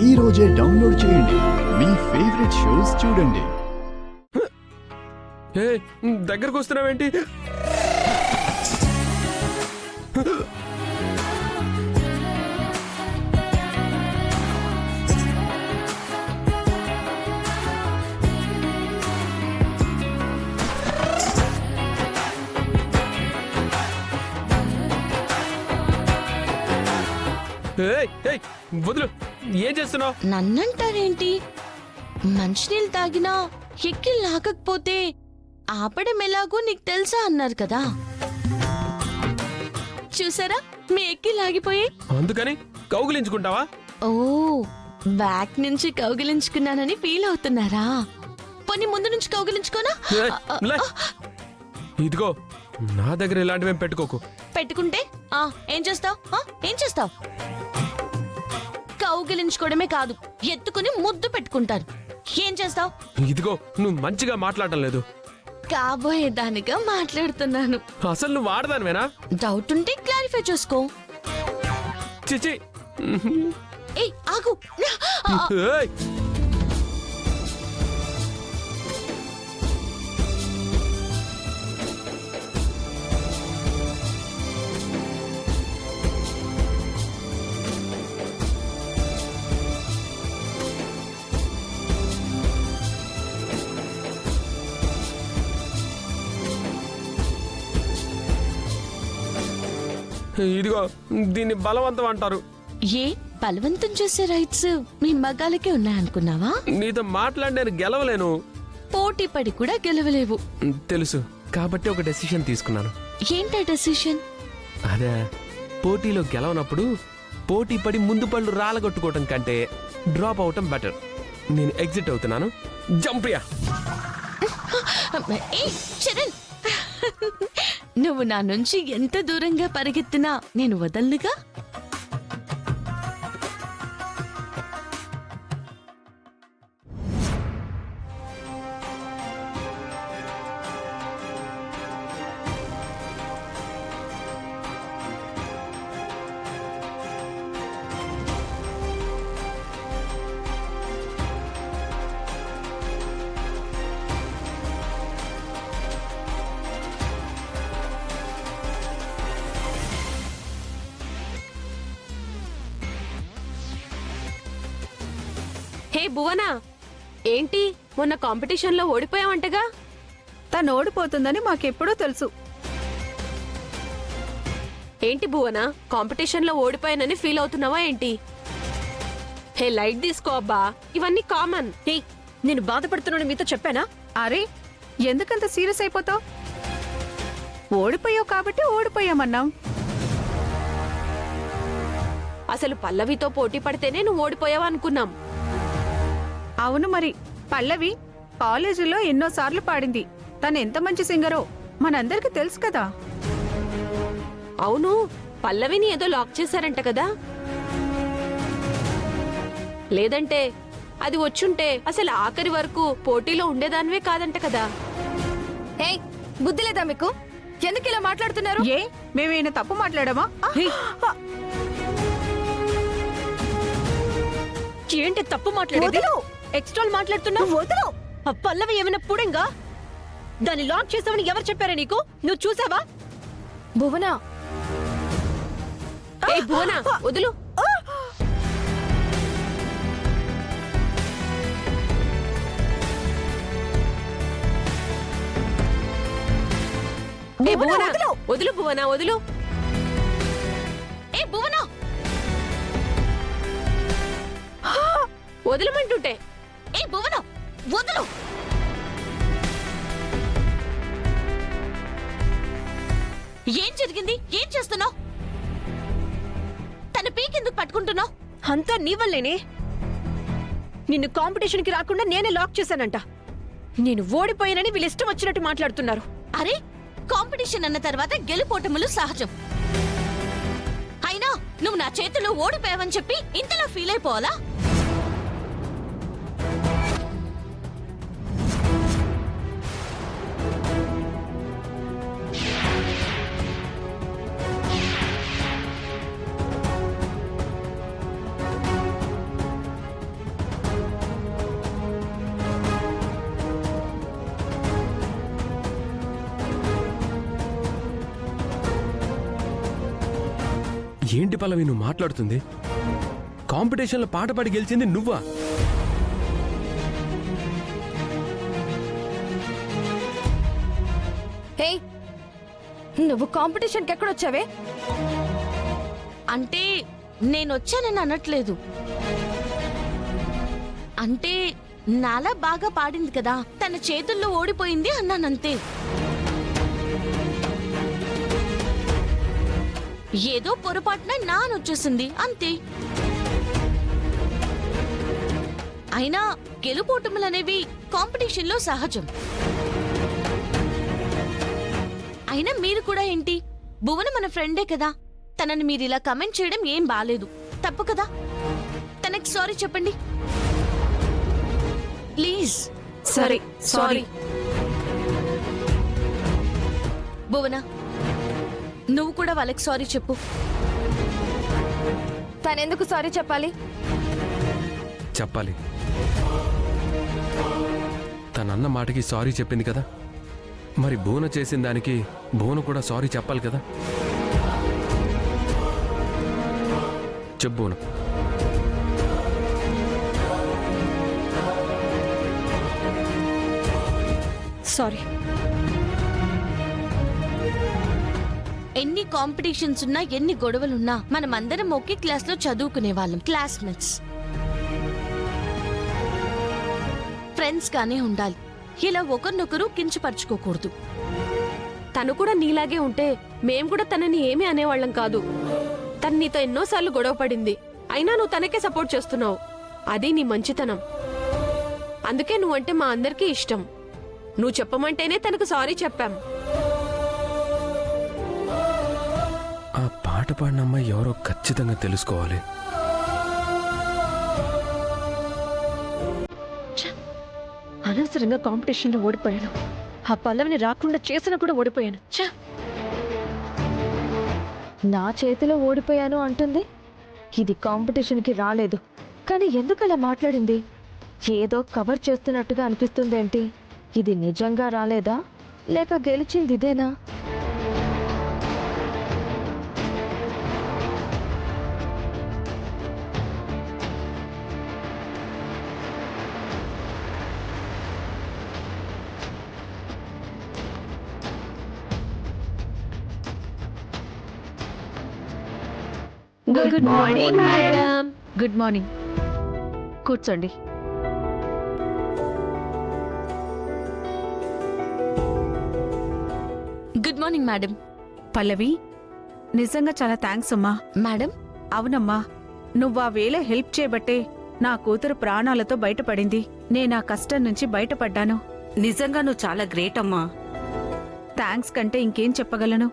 ఈ రోజే డౌన్లోడ్ చేయండి. మీ ఫేవరెట్ షోస్ చూడండి. దగ్గరకు వస్తున్నావేంటి? వదులు, ఏం చేస్తున్నావు? నన్నంటారేంటి? మంచినీళ్ళు తాగినా ఎక్కి లాగకపోతే ఆపడం ఎలాగో నీకు తెలుసా అన్నారు కదా. చూసారా మీ ఎక్కి లాగిపోయి. అందుకని కౌగిలించుకుంటావా? ఓ, బ్యాక్ నుంచి కౌగిలించుకున్నానని ఫీల్ అవుతున్నారా? పోనీ ముందు నుంచి కౌగిలించుకోనా? ఇదిగో, నా దగ్గర ఇలాంటివేం పెట్టుకోకు. పెట్టుకుంటే ఏం చేస్తావ్? ఏం చేస్తావ్? కౌగిలించుకోవడమే కాదు, ఎత్తుకుని ముద్దు పెట్టుకుంటారు. ఏం చేస్తావ్? ఇదిగో, నువ్వు మంచిగా మాట్లాడటం లేదు. కాబోయే దానిగా మాట్లాడుతున్నాను. అసలు నువ్వు ఆడదానివేనా? డౌట్ ఉంటే క్లారిఫై చేసుకో. చిచి. ఏయ్ ఆగు. ఇదిగో, దీన్ని బలవంతం అంటారు. ఏ బలవంతం చేసే రైట్స్ మీ మగాలకే ఉన్నాయనుకున్నావా? నీతో మాట్లాడి నేను గెలవలేను. పోటీ పడి కూడా గెలవలేవు. తెలుసు, కాబట్టి ఒక డెసిషన్ తీసుకున్నాను. ఏంటా డెసిషన్? అదే, పోటీలో గెలవనప్పుడు పోటీ పడి ముందు పళ్ళు రాలగొట్టుకోవటం కంటే డ్రాప్ అవటం బెటర్. నేను ఎగ్జిట్ అవుతున్నాను. జంప్రియా. చరణ్, నువ్వు నా నుంచి ఎంత దూరంగా పరిగెత్తినా నేను వదలనుగా. హే భువనా, ఏంటి మొన్న కాంపిటీషన్లో ఓడిపోయావంటగా? తను ఓడిపోతుందని మాకెప్పుడూ తెలుసు. ఏంటి భువనా, కాంపిటీషన్లో ఓడిపోయానని ఫీల్ అవుతున్నావా ఏంటి? హే లైట్ తీసుకో అబ్బా, ఇవన్నీ కామన్. నేను బాధపడుతున్నాను మీతో చెప్పానా? అరే, ఎందుకంత సీరియస్ అయిపోతావు? ఓడిపోయావు కాబట్టి ఓడిపోయామన్నాం. అసలు పల్లవితో పోటీ పడితేనే నువ్వు ఓడిపోయావు అనుకున్నాం. అవును మరి, పల్లవి కాలేజీలో ఎన్నోసార్లు పాడింది. తను ఎంత మంచి సింగరో మనందరికి తెలుసు కదా. అవును, పల్లవిని ఏదో లాక్ చేశారంట కదా? లేదంటే అది వచ్చుంటే అసలు ఆఖరి వరకు పోటీలో ఉండేదానివే కాదంట కదా. బుద్ధి లేదా మీకు? ఎందుకు ఇలా మాట్లాడుతున్నారు? ఏ, మేమేమైనా తప్పు మాట్లాడామా? ఏంటి తప్పు మాట్లాడేది? ఎక్స్ట్రా మాట్లాడుతున్నావు. వదలు. పల్లవి ఏమైనా పుడంగా? దాన్ని లాక్ చేసావని ఎవరు చెప్పారా నీకు? నువ్వు చూసావా? భువనా, ఏ భువనా, వదులు. ఏ భువనా, వదులు భువనా, వదులు. ఏ భువనా, వదలమంటుంటే. ఏ భువనా, వదులు. ఏం జరిగింది? ఏం చేస్తున్నావు? తన పీకెందుకు పట్టుకుంటున్నావు? అంతా నీ వల్లేనే. నిన్ను కాంపిటీషన్కి రాకుండా నేనే లాక్ చేశానంట. నేను ఓడిపోయానని వీళ్ళు ఇష్టం వచ్చినట్టు మాట్లాడుతున్నారు. అరే, కాంపిటీషన్ అన్న తర్వాత గెలుపోటములు సహజం. అయినా నువ్వు నా చేతిలో ఓడిపోయావని చెప్పి ఇంతలా ఫీల్ అయిపోవాలా? ఏంటి పల్లవి నువ్వు మాట్లాడుతుంది? కాంపిటీషన్లో పాట పాడి గెలిచింది నువ్వా? హే, నువ్వు కాంపిటీషన్కి ఎక్కడొచ్చావే? అంటే నేనొచ్చానని అనట్లేదు. అంటే నాలా బాగా పాడింది కదా, తన చేతుల్లో ఓడిపోయింది అన్నానంతే. ఏదో పొరపాటున నానొచ్చేసింది అంతే. అయినా గెలుపోటములనేవి కాంపిటీషన్లో సహజం. అయినా మీరు కూడా ఏంటి, భువన మన ఫ్రెండే కదా, తనని మీరు ఇలా కమెంట్ చేయడం ఏం బాలేదు, తప్పు కదా. తనకి సారీ చెప్పండి ప్లీజ్. సరే సారీ. భువన, నువ్వు కూడా వాళ్ళకి సారీ చెప్పు. తనెందుకు సారీ చెప్పాలి? చెప్పాలి. తనన్న మాటకి సారీ చెప్పింది కదా, మరి భువన చేసిన దానికి భువన కూడా సారీ చెప్పాలి కదా. చెప్పు భువన. సారీ. ఎన్ని కాంపిటీషన్స్ ఉన్నా, ఎన్ని గొడవలున్నా మనమందరం ఒకే క్లాస్ లో చదువుకునే వాళ్ళం, క్లాస్మేట్స్. ఫ్రెండ్స్ గానే ఉండాలి, ఇలా ఒకరినొకరు కించపరచుకోకూడదు. తను కూడా నీలాగే ఉంటే మేం కూడా తనని ఏమీ అనేవాళ్ళం కాదు. తను నీతో ఎన్నోసార్లు గొడవ పడింది, అయినా నువ్వు తనకే సపోర్ట్ చేస్తున్నావు. అది నీ మంచితనం. అందుకే నువ్వంటే మా అందరికీ ఇష్టం. నువ్వు చెప్పమంటేనే తనకు సారీ చెప్పాం. ఆ పాట పాడిన అమ్మాయి ఎవరో ఖచ్చితంగా తెలుసుకోవాలి. అనవసరంగా కాంపిటీషన్లో ఓడిపోయాను. ఆ పల్లవిని రాకుండా చేసిన కూడా ఓడిపోయాను. నా చేతిలో ఓడిపోయాను అంటుంది. ఇది కాంపిటీషన్కి రాలేదు, కానీ ఎందుకు అలా మాట్లాడింది? ఏదో కవర్ చేస్తున్నట్టుగా అనిపిస్తుందేంటి? ఇది నిజంగా రాలేదా, లేక గెలిచింది ఇదేనా? Good morning madam. Good morning. కూర్చోండి. Good morning madam. పల్లవి, నిజంగా చాలా థ్యాంక్స్ అమ్మా. మేడం, అవునమ్మా, నువ్వా వేళ హెల్ప్ చేయబట్టే నా కూతురు ప్రాణాలతో బయటపడింది. నేనా కష్టం నుంచి బయటపడ్డాను. నిజంగా నువ్వు చాలా గ్రేట్ అమ్మా. థ్యాంక్స్ కంటే ఇంకేం చెప్పగలను?